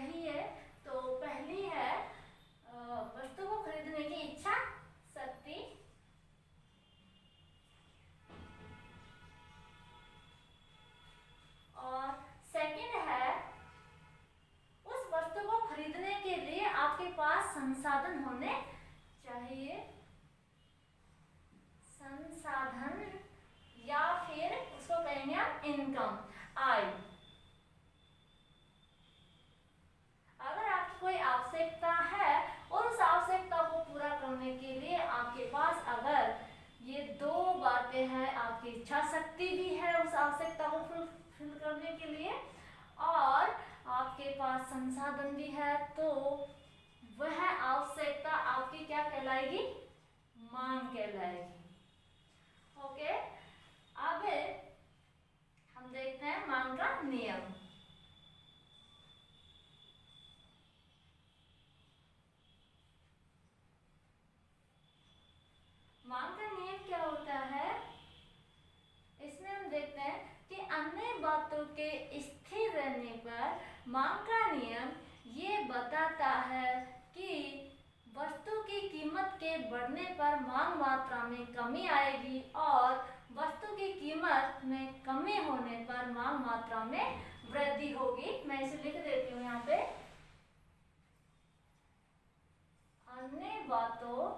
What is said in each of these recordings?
कहिए। तो पहली है वस्तु को खरीदने की इच्छा शक्ति। और सेकंड है उस वस्तु को खरीदने के लिए आपके पास संसाधन होने चाहिए। संसाधन या फिर उसको कहेंगे हम इनकम, आय। अगर आपकी कोई आवश्यकता है और उस आवश्यकता को पूरा करने के लिए आपके पास अगर ये दो बातें हैं, आपकी इच्छा शक्ति भी है उस आवश्यकता को फुलफिल करने के लिए और आपके पास संसाधन भी है, तो वह आवश्यकता आपकी क्या कहलाएगी? मांग कहलाएगी। ओके, अब हम देखते हैं मांग का नियम। मांग का नियम क्या होता है? इसमें हम देखते हैं कि अन्य बातों के स्थिर रहने पर मांग का नियम ये बताता है कि वस्तु की कीमत के बढ़ने पर मांग मात्रा में कमी आएगी और वस्तु की कीमत में कमी होने पर मांग मात्रा में वृद्धि होगी। मैं इसे लिख देती हूँ यहाँ पे। अन्य बातों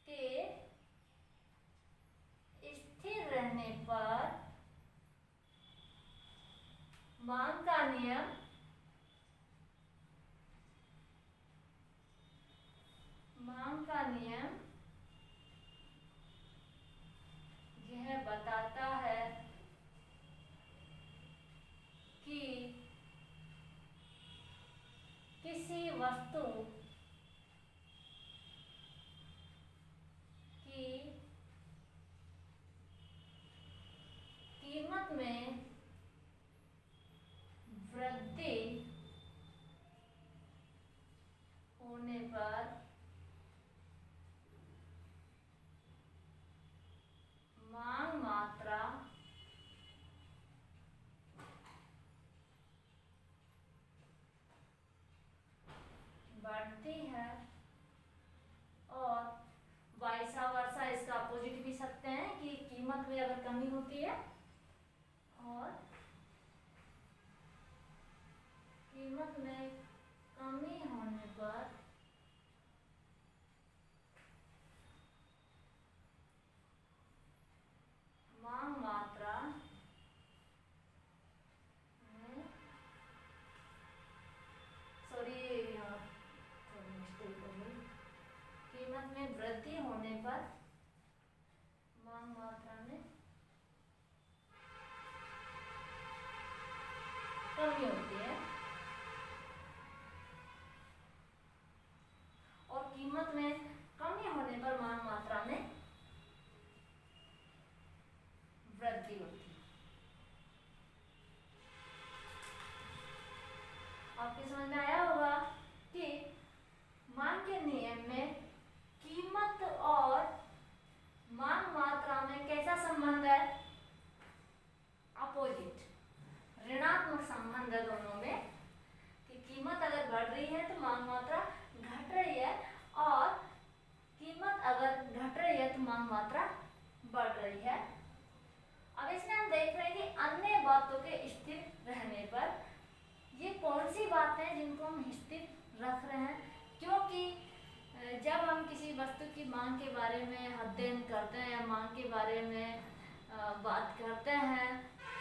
के स्थिर रहने पर मांग का नियम यह बताता है कि किसी वस्तु की कीमत में वृद्धि होने पर मांग मात्रा बढ़ती है और वाइसा वर्सा इसका अपोजिट भी सकते हैं कि कीमत में अगर कमी होती है और कीमत में कमी होने पर मांग मात्रा में यहाँ थोड़ी मिस्टेक हो गई। कीमत में वृद्धि होने पर मांग मात्रा में कमी होती है और कीमत में कमी होने पर मांग मात्रा में वृद्धि होती है। आपके समझ में आया होगा कि मांग के नियम में कीमत और मांग मात्रा में कैसा संबंध है? अपोजिट, ऋणात्मक संबंध है दोनों में कि कीमत अगर बढ़ रही है तो मांग मात्रा घट रही है और कीमत अगर घट रही है तो मांग मात्रा बढ़ रही है। अब इसमें हम देख रहे हैं कि अन्य बातों के स्थिर रहने पर ये कौन सी बातें हैं जिनको हम स्थिर रख रहे हैं, क्योंकि जब हम किसी वस्तु की मांग के बारे में अध्ययन करते हैं या मांग के बारे में बात करते हैं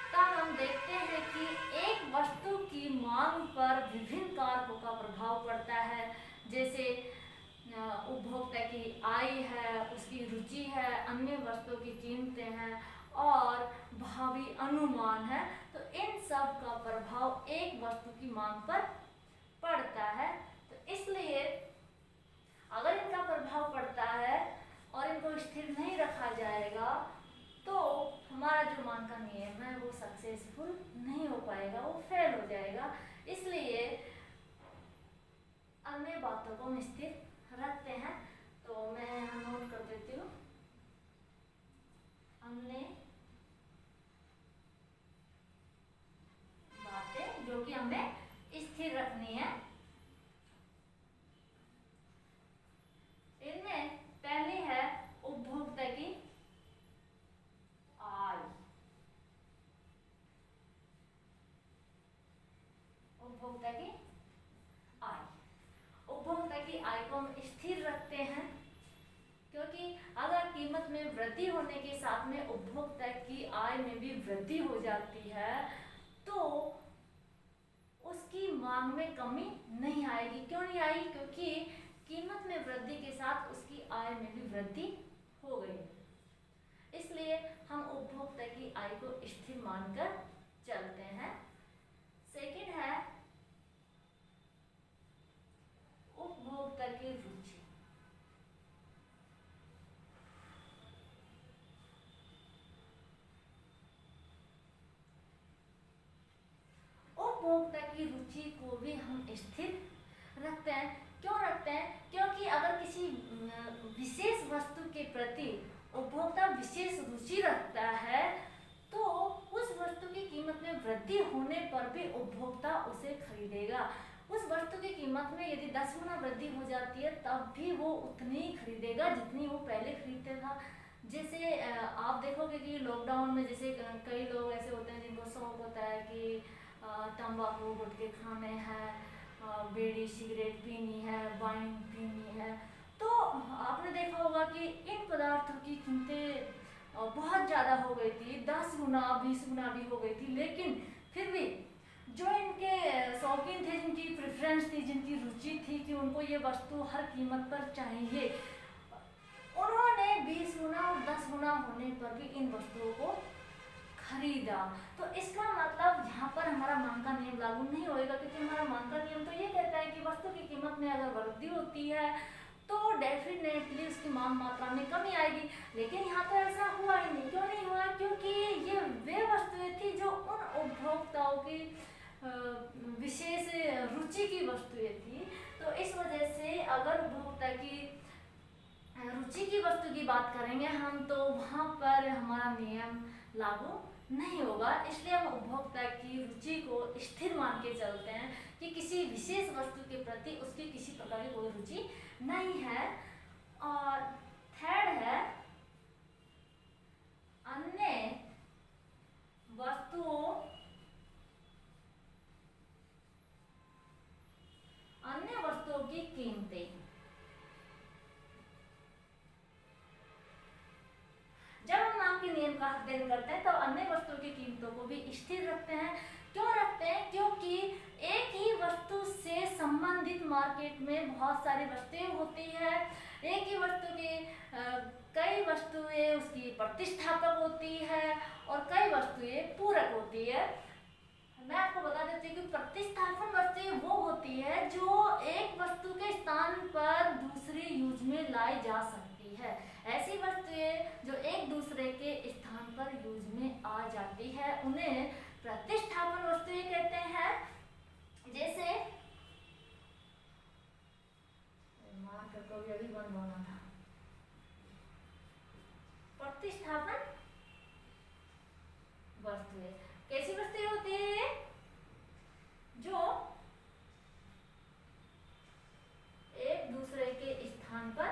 तब हम देखते हैं कि एक वस्तु की मांग पर विभिन्न कारकों का प्रभाव पड़ता है, जैसे उपभोक्ता की आय है, उसकी रुचि है, अन्य वस्तुओं की कीमतें हैं और भावी अनुमान है। तो इन सब का प्रभाव एक वस्तु की मांग पर पड़ता है। तो इसलिए अगर इनका प्रभाव पड़ता है और इनको स्थिर नहीं रखा जाएगा तो हमारा जो मांग का नियम है वो सक्सेसफुल नहीं हो पाएगा, वो फेल हो जाएगा। इसलिए अन्य बातों को हम स्थिर रखते हैं। तो मैं यहाँ नोट कर देती हूँ, अन्य बातें जो कि हमें स्थिर रखनी में वृद्धि होने के साथ में उपभोक्ता की आय में भी वृद्धि हो जाती है, तो उसकी मांग में कमी नहीं आएगी। क्यों नहीं आएगी? क्योंकि कीमत में वृद्धि के साथ उसकी आय में भी वृद्धि हो गई। इसलिए हम उपभोक्ता की आय को स्थिर मानकर चलते हैं। सेकंड है उपभोक्ता की रुचि। उपभोक्ता की रुचि को भी हम स्थिर रखते हैं। क्यों रखते हैं? क्योंकि अगर किसी विशेष वस्तु के प्रति उपभोक्ता विशेष रुचि रखता है तो उस वस्तु की कीमत में वृद्धि होने पर भी उपभोक्ता उसे खरीदेगा। उस वस्तु की कीमत में यदि 10 गुना वृद्धि हो जाती है तब भी वो उतनी ही खरीदेगा जितनी वो पहले खरीदता था। जैसे आप देखोगे कि लॉकडाउन में जैसे कई लोग ऐसे होते हैं जिनको शौक होता है कि तंबाकू गुटखे खाने हैं, बीड़ी सिगरेट पीनी है, वाइन पीनी है। तो आपने देखा होगा कि इन पदार्थों की कीमतें बहुत ज़्यादा हो गई थी, 10 गुना 20 गुना भी हो गई थी। लेकिन फिर भी जो इनके शौकीन थे, जिनकी प्रेफरेंस थी, जिनकी रुचि थी कि उनको ये वस्तु हर कीमत पर चाहिए, उन्होंने 20 गुना और 10 गुना होने पर भी इन वस्तुओं को खरीदा। तो इसका मतलब यहाँ पर हमारा मांग का नियम लागू नहीं होएगा, क्योंकि हमारा मांग का नियम तो ये कहता है कि वस्तु की कीमत में अगर वृद्धि होती है तो डेफिनेटली उसकी मांग मात्रा में कमी आएगी। लेकिन यहाँ तो ऐसा हुआ ही नहीं। क्यों नहीं हुआ? क्योंकि ये वे वस्तुएं थी जो उन उपभोक्ताओं की विशेष रुचि की वस्तुएं थी। तो इस वजह से अगर उपभोक्ता की रुचि की वस्तु की बात करेंगे हम तो वहाँ पर हमारा नियम लागू नहीं होगा। इसलिए हम उपभोक्ता की रुचि को स्थिर मान के चलते हैं कि किसी विशेष वस्तु के प्रति उसकी किसी प्रकार की कोई रुचि नहीं है। और थर्ड है अन्य वस्तुओं की कीमतें। जब हम मांग के नियम का अध्ययन करते हैं तो अन्य वस्तुओं की कीमतों को भी स्थिर रखते हैं। क्यों रखते हैं? क्योंकि एक ही वस्तु से संबंधित मार्केट में बहुत सारी वस्तुएं होती है। एक ही वस्तु की कई वस्तुएं उसकी प्रतिस्थापक होती है और कई वस्तुएं पूरक होती है। मैं आपको बता देती हूँ कि प्रतिस्थापन वस्तुएं वो होती है जो एक वस्तु के स्थान पर दूसरी यूज में लाई जा सकती है। ऐसी वस्तुएं जो एक दूसरे के स्थान पर यूज में आ जाती है उन्हें प्रतिस्थापन वस्तुएं कहते हैं। जैसे मार्कर को भी अभी बंद होना था। प्रतिस्थापन वस्तुएं कैसी वस्तुएं होती है? जो एक दूसरे के स्थान पर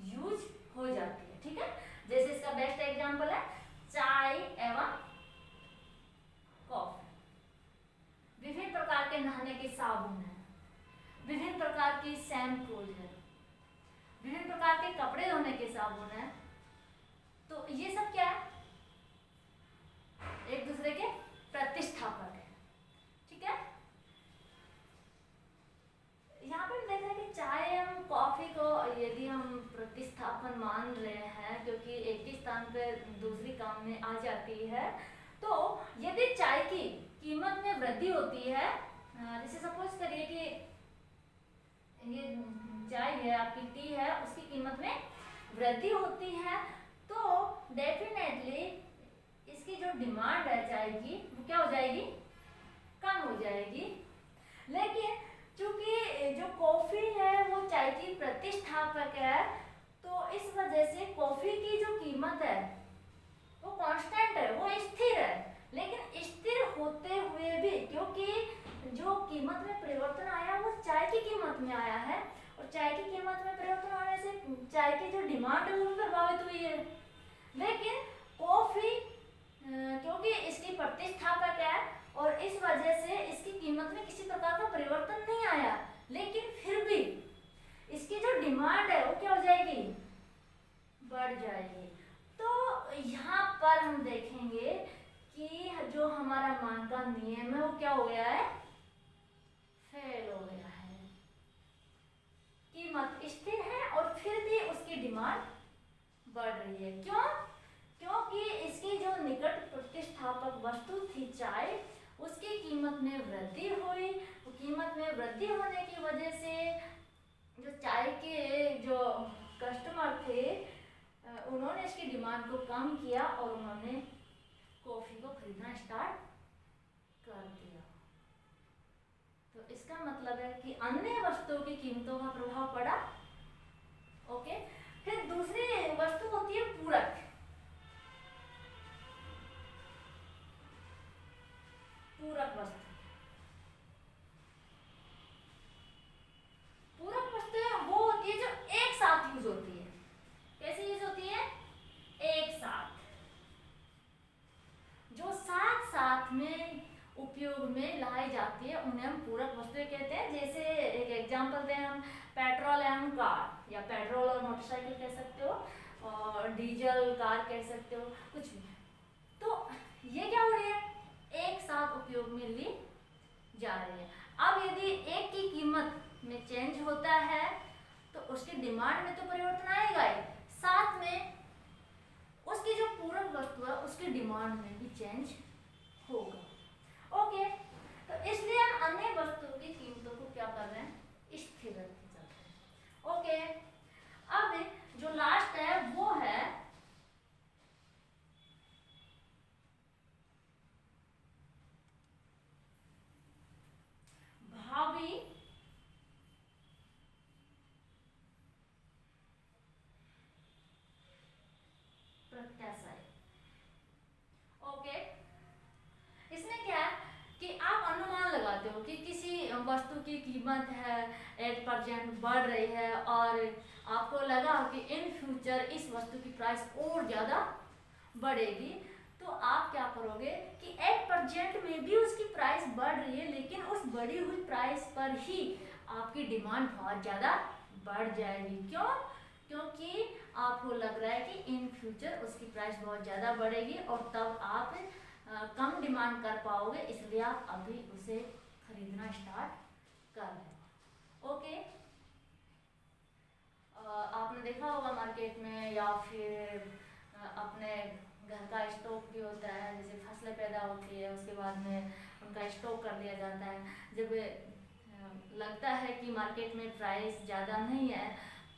यूज हो जाती है। ठीक है, जैसे इसका बेस्ट एग्जांपल है चाय एवं कॉफी। विभिन्न प्रकार के नहाने के साबुन है, विभिन्न प्रकार की शैम्पूज है, विभिन्न प्रकार के कपड़े धोने के साबुन है। तो ये सब क्या है? एक दूसरे के प्रतिस्थापक है। ठीक है, यहाँ पर देख रहे हैं कि चाय एवं कॉफी को यदि हम प्रतिस्थापन मान रहे हैं क्योंकि एक ही स्थान पर दूसरी काम में आ जाती है, तो यदि चाय की कीमत में वृद्धि होती है, जैसे सपोज करिए कि ये चाय है, आपकी टी है, उसकी कीमत में वृद्धि होती है तो डेफिनेटली इसकी जो डिमांड है चाय की वो क्या हो जाएगी? कम हो जाएगी। लेकिन चूंकि जो कॉफी है वो चाय की प्रतिस्थापक है तो इस वजह से कॉफी की जो कीमत है वो कांस्टेंट है, वो स्थिर है। लेकिन स्थिर होते हुए भी क्योंकि जो कीमत में परिवर्तन आया वो चाय की कीमत में आया है और चाय की कीमत में परिवर्तन आने से चाय की जो डिमांड है वो भी प्रभावित हुई है। लेकिन कॉफी क्योंकि इसकी प्रतिस्थापक है और इस वजह से इसकी कीमत में किसी प्रकार का परिवर्तन नहीं आया, लेकिन फिर भी इसकी जो डिमांड है वो क्या हो जाएगी, बढ़ जाएगी। तो यहाँ पर हम देखेंगे कि जो हमारा मांग का नियम है वो क्या हो गया है, फेल हो गया है। कीमत स्थिर है और फिर भी उसकी डिमांड बढ़ रही है। क्यों? क्योंकि इसकी जो निकट प्रतिस्थापक वस्तु थी चाय, उसकी कीमत में वृद्धि हुई। कीमत में वृद्धि होने की वजह से जो चाय के जो कस्टमर थे उन्होंने इसकी डिमांड को कम किया और उन्होंने कॉफी को खरीदना स्टार्ट कर दिया। तो इसका मतलब है कि अन्य वस्तुओं की कीमतों का प्रभाव पड़ा। ओके, फिर दूसरी वस्तु होती है पूरक। पूरक वस्तु, पूरक वस्तुएं वो होती है जो एक साथ यूज होती है। कैसे यूज होती है, एक साथ, जो साथ साथ में उपयोग में लाई जाती है उन्हें हम पूरक वस्तुएं कहते हैं। जैसे एक एग्जांपल दें हम, पेट्रोल एवं कार, या पेट्रोल और मोटरसाइकिल कह सकते हो, और डीजल कार कह सकते हो, कुछ भी। तो ये क्या हो रही है, एक साथ उपयोग में ली जा रही है। अब यदि एक की कीमत में चेंज होता है तो उसकी डिमांड में तो परिवर्तन आएगा ही, साथ में उसकी जो पूरक वस्तु है उसकी डिमांड में भी चेंज होगा। ओके, तो इसलिए हम अन्य वस्तुओं की कीमतों को क्या कर रहे हैं, स्थिर रखते चलते हैं। ओके, अब जो लास्ट है वो है भावी प्रत्याशा। ओके, इसमें क्या है कि आप अनुमान लगाते हो कि किसी वस्तु की कीमत है 8% बढ़ रही है और आपको लगा कि इन फ्यूचर इस वस्तु की प्राइस और ज़्यादा बढ़ेगी, तो आप क्या करोगे कि 8% में भी उसकी प्राइस बढ़ रही है, लेकिन उस बढ़ी हुई प्राइस पर ही आपकी डिमांड बहुत ज़्यादा बढ़ जाएगी। क्यों? क्योंकि आपको लग रहा है कि इन फ्यूचर उसकी प्राइस बहुत ज़्यादा बढ़ेगी और तब आप कम डिमांड कर पाओगे, इसलिए आप अभी उसे खरीदना स्टार्ट कर रहे हो। ओके, आपने देखा होगा मार्केट में या फिर अपने घर का स्टॉक भी होता है, जैसे फसलें पैदा होती है उसके बाद में उनका स्टॉक कर लिया जाता है। जब लगता है कि मार्केट में प्राइस ज़्यादा नहीं है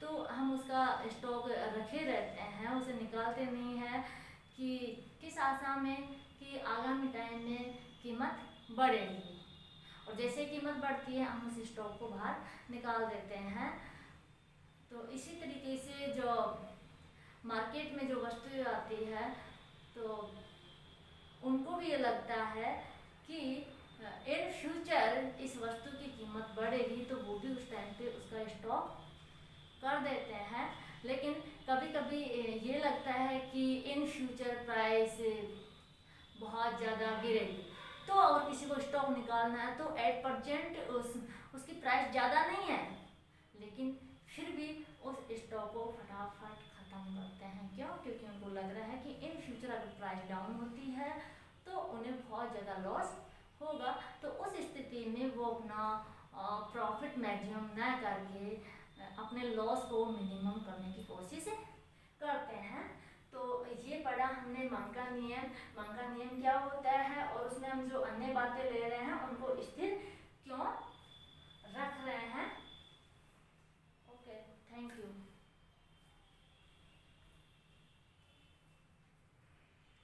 तो हम उसका स्टॉक रखे रहते हैं, उसे निकालते नहीं हैं कि किस आशा में कि आगामी टाइम में कीमत बढ़ेगी, और जैसे कीमत बढ़ती है हम उस स्टॉक को बाहर निकाल देते हैं। तो इसी तरीके से जो मार्केट में जो वस्तुएं आती है तो उनको भी ये लगता है कि इन फ्यूचर इस वस्तु की कीमत बढ़ेगी, तो वो भी उस टाइम पे उसका स्टॉक कर देते हैं। लेकिन कभी कभी ये लगता है कि इन फ्यूचर प्राइस बहुत ज़्यादा गिरेगी, तो अगर किसी को स्टॉक निकालना है तो 8% उसकी प्राइस ज़्यादा नहीं है, लेकिन फिर भी उस स्टॉक को फटाफट ख़त्म करते हैं। क्यों? क्योंकि उनको लग रहा है कि इन फ्यूचर अगर प्राइस डाउन होती है तो उन्हें बहुत ज़्यादा लॉस होगा, तो उस स्थिति में वो अपना प्रॉफिट मैक्सिमम न करके अपने लॉस को मिनिमम करने की कोशिश करते हैं। तो ये पढ़ा हमने मांग का नियम। मांग का नियम क्या होता है और उसमें हम जो अन्य बातें ले रहे हैं उनको स्थिर क्यों रख रहे हैं। Okay, thank you.